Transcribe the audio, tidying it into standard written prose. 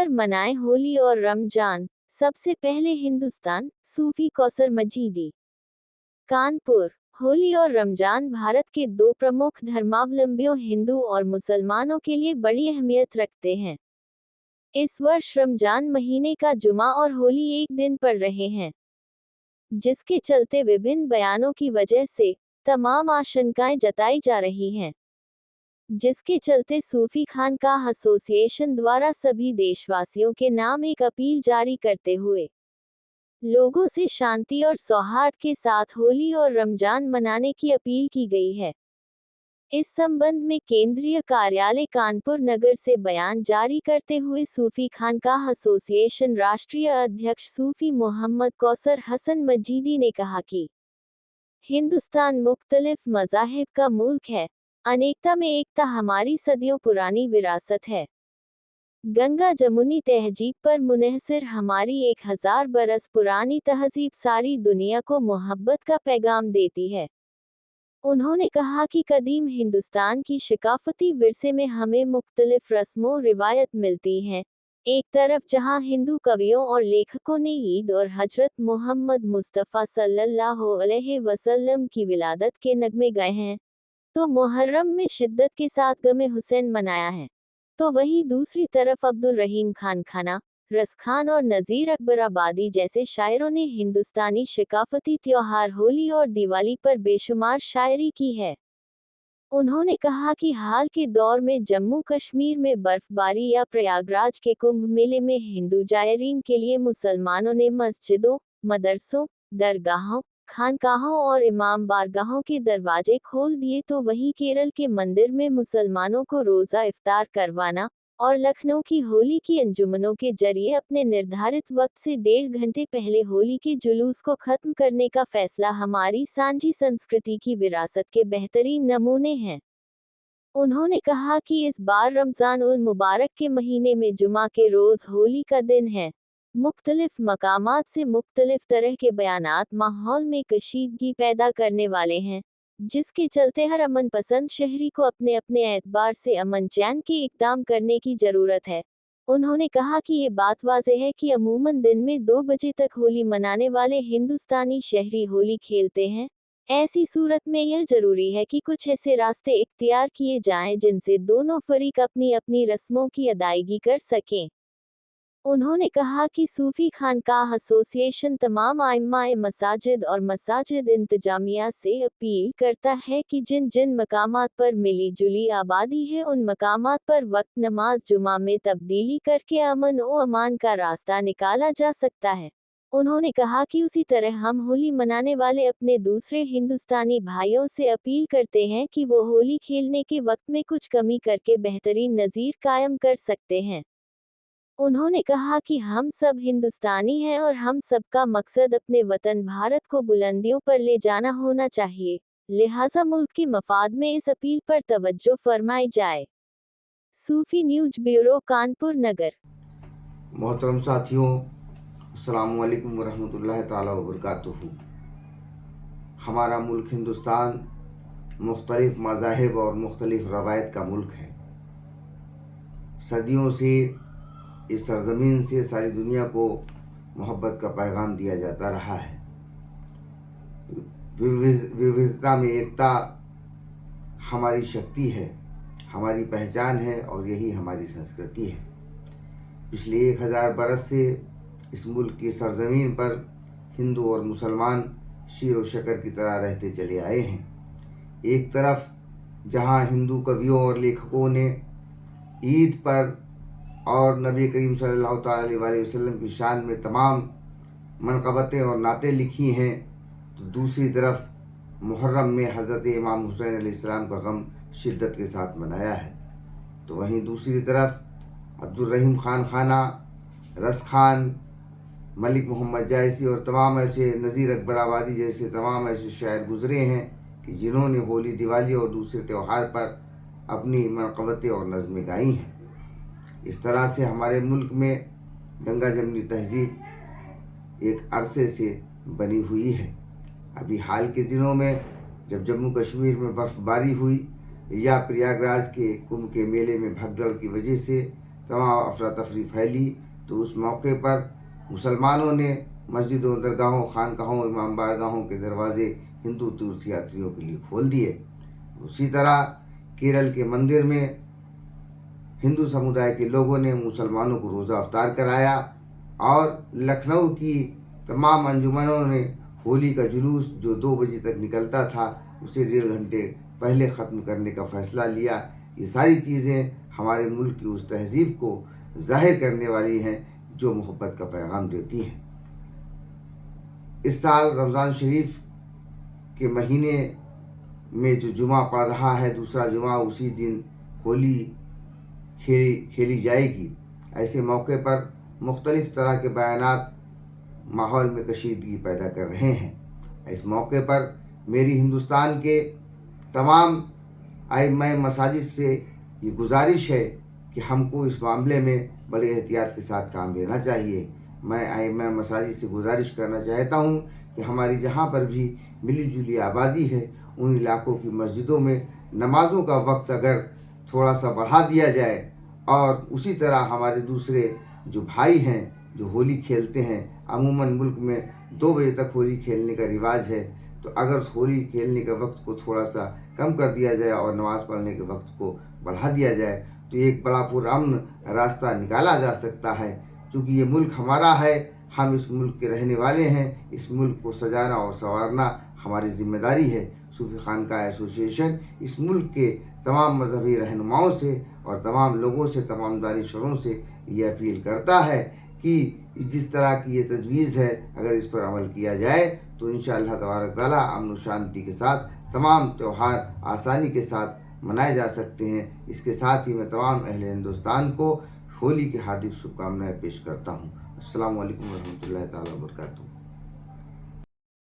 पर मनाएं होली और रमजान। सबसे पहले हिंदुस्तान, सूफी कौसर मजीदी। कानपुर। होली और रमजान भारत के दो प्रमुख धर्मावलंबियों हिंदू और मुसलमानों के लिए बड़ी अहमियत रखते हैं। इस वर्ष रमजान महीने का जुमा और होली एक दिन पड़ रहे हैं, जिसके चलते विभिन्न बयानों की वजह से तमाम आशंकाएं जताई जा रही हैं, जिसके चलते सूफी खानकाह एसोसिएशन द्वारा सभी देशवासियों के नाम एक अपील जारी करते हुए लोगों से शांति और सौहार्द के साथ होली और रमजान मनाने की अपील की गई है। इस संबंध में केंद्रीय कार्यालय कानपुर नगर से बयान जारी करते हुए सूफी खानकाह एसोसिएशन राष्ट्रीय अध्यक्ष सूफी मोहम्मद कौसर हसन मजीदी ने कहा कि हिंदुस्तान मुख्तलिफ मज़ाहिब का मुल्क है, अनेकता में एकता हमारी सदियों पुरानी विरासत है। गंगा जमुनी तहजीब पर मुनहसिर हमारी 1000 बरस पुरानी तहजीब सारी दुनिया को मोहब्बत का पैगाम देती है। उन्होंने कहा कि कदीम हिंदुस्तान की शिकाफती विरसे में हमें मुख्तलिफ रस्मों रिवायत मिलती हैं। एक तरफ जहां हिंदू कवियों और लेखकों ने ईद और हजरत मोहम्मद मुस्तफ़ा सल्लल्लाहु अलैहि वसल्लम की विलादत के नगमे गाए हैं, तो मुहर्रम में शिद्दत के साथ गमे हुसैन मनाया है, तो वहीं दूसरी तरफ अब्दुल रहीम खान खाना, रस खान और नज़ीर अकबर आबादी जैसे शायरों ने हिंदुस्तानी शिकाफती त्योहार होली और दिवाली पर बेशुमार शायरी की है। उन्होंने कहा कि हाल के दौर में जम्मू कश्मीर में बर्फबारी या प्रयागराज के कुंभ मेले में हिंदू जायरीन के लिए मुसलमानों ने मस्जिदों, मदरसों, दरगाहों, खानकाहों और इमाम बारगाहों के दरवाजे खोल दिए, तो वहीं केरल के मंदिर में मुसलमानों को रोज़ा इफ्तार करवाना और लखनऊ की होली की अंजुमनों के जरिए अपने निर्धारित वक्त से 1.5 घंटे पहले होली के जुलूस को खत्म करने का फैसला हमारी सांझी संस्कृति की विरासत के बेहतरीन नमूने हैं। उन्होंने कहा कि इस बार रमजान उल मुबारक के महीने में जुमा के रोज होली का दिन है। मुख्तलिफ मकामात से मुख्तलिफ तरह के बयानात माहौल में कशीदगी पैदा करने वाले हैं, जिसके चलते हर अमन पसंद शहरी को अपने अपने एतबार से अमन चैन के इक़दाम करने की ज़रूरत है। उन्होंने कहा कि ये बात वाज़ेह है कि अमूमन दिन में 2 बजे तक होली मनाने वाले हिंदुस्तानी शहरी होली खेलते हैं। ऐसी सूरत में यह ज़रूरी है कि कुछ ऐसे रास्ते इख्तियार किए जाएं जिनसे दोनों फरीक अपनी अपनी रस्मों की अदायगी कर सकें। उन्होंने कहा कि सूफी खानकाह एसोसिएशन तमाम आइम्माए मसाजिद और मसाजिद इंतजामिया से अपील करता है कि जिन जिन मकामात पर मिली जुली आबादी है, उन मकामात पर वक्त नमाज जुमा में तब्दीली करके अमन व अमान का रास्ता निकाला जा सकता है। उन्होंने कहा कि उसी तरह हम होली मनाने वाले अपने दूसरे हिंदुस्तानी भाइयों से अपील करते हैं कि वो होली खेलने के वक्त में कुछ कमी करके बेहतरीन नज़ीर कायम कर सकते हैं। उन्होंने कहा कि हम सब हिंदुस्तानी हैं और हम सबका मकसद अपने वतन भारत को बुलंदियों पर ले जाना होना चाहिए, लिहाजा मुल्क के मफाद में इस अपील पर तवज्जो फरमाई जाए। सूफी न्यूज ब्यूरो, कानपुर नगर। मोहतरम साथियों, अस्सलामु अलैकुम वरहमतुल्लाहि ताला वबरकातुहू। हमारा मुल्क हिंदुस्तान मुख्तलिफ मज़ाहिब और मुख्तलिफ रवायत का मुल्क है। सदियों से इस सरज़मीन से सारी दुनिया को मोहब्बत का पैगाम दिया जाता रहा है। विविधता में एकता हमारी शक्ति है, हमारी पहचान है और यही हमारी संस्कृति है। पिछले 1000 बरस से इस मुल्क की सरज़मीन पर हिंदू और मुसलमान शीर व शकर की तरह रहते चले आए हैं। एक तरफ जहां हिंदू कवियों और लेखकों ने ईद पर और नबी करीम सल्लल्लाहु अलैहि वसल्लम की शान में तमाम मनक़बतें और नातें लिखी हैं, तो दूसरी तरफ मुहर्रम में हज़रत इमाम हुसैन अलैहिस्सलाम का गम शिद्दत के साथ मनाया है। तो वहीं दूसरी तरफ अब्दुल रहीम खान खाना, रस खान, मलिक मोहम्मद जायसी और तमाम ऐसे नज़ीर अकबर आबादी जैसे तमाम ऐसे शायर गुज़रे हैं कि जिन्होंने होली, दिवाली और दूसरे त्यौहार पर अपनी मनक़बतें और नज़में गाई हैं। इस तरह से हमारे मुल्क में गंगा जमुनी तहजीब एक अरसे से बनी हुई है। अभी हाल के दिनों में जब जम्मू कश्मीर में बर्फ़बारी हुई या प्रयागराज के कुंभ के मेले में भगदड़ की वजह से तमाम अफरा तफरी फैली, तो उस मौके पर मुसलमानों ने मस्जिदों, दरगाहों, खानकाहों, इमाम बारगाहों के दरवाज़े हिंदू तीर्थयात्रियों के लिए खोल दिए। उसी तरह केरल के मंदिर में हिंदू समुदाय के लोगों ने मुसलमानों को रोज़ा अफ्तार कराया, और लखनऊ की तमाम अंजुमनों ने होली का जुलूस जो 2 बजे तक निकलता था उसे 1.5 घंटे पहले ख़त्म करने का फ़ैसला लिया। ये सारी चीज़ें हमारे मुल्क की उस तहज़ीब को ज़ाहिर करने वाली हैं जो मोहब्बत का पैगाम देती हैं। इस साल रमज़ान शरीफ के महीने में जो जुमा पड़ रहा है, दूसरा जुमा, उसी दिन होली खेली जाएगी। ऐसे मौके पर मुख्तलिफ़ तरह के बयानात माहौल में कशीदगी पैदा कर रहे हैं। इस मौके पर मेरी हिंदुस्तान के तमाम आइम्मा मसाजिद से ये गुजारिश है कि हमको इस मामले में बड़े एहतियात के साथ काम लेना चाहिए। मैं आइम्मा मसाजिद से गुजारिश करना चाहता हूँ कि हमारी जहाँ पर भी मिली जुली आबादी है, उन इलाकों की मस्जिदों में नमाज़ों का वक्त अगर थोड़ा सा बढ़ा दिया जाए, और उसी तरह हमारे दूसरे जो भाई हैं जो होली खेलते हैं, अमूमन मुल्क में 2 बजे तक होली खेलने का रिवाज है, तो अगर होली खेलने के वक्त को थोड़ा सा कम कर दिया जाए और नमाज़ पढ़ने के वक्त को बढ़ा दिया जाए, तो एक बड़ा पुरअमन रास्ता निकाला जा सकता है। क्योंकि ये मुल्क हमारा है, हम इस मुल्क के रहने वाले हैं, इस मुल्क को सजाना और संवारना हमारी ज़िम्मेदारी है। सूफी खानका एसोसिएशन इस मुल्क के तमाम मजहबी रहनुमाओं से और तमाम लोगों से, तमाम दानिशवरों से ये अपील करता है कि जिस तरह की ये तजवीज़ है, अगर इस पर अमल किया जाए तो इंशाअल्लाह तबारक ताला अमन और शांति के साथ तमाम त्यौहार आसानी के साथ मनाए जा सकते हैं। इसके साथ ही मैं तमाम अहले हिंदुस्तान को होली की हार्दिक शुभकामनाएं पेश करता हूँ। अस्सलामु अलैकुम वरहमतुल्लाहि ताला वबरकातुहू।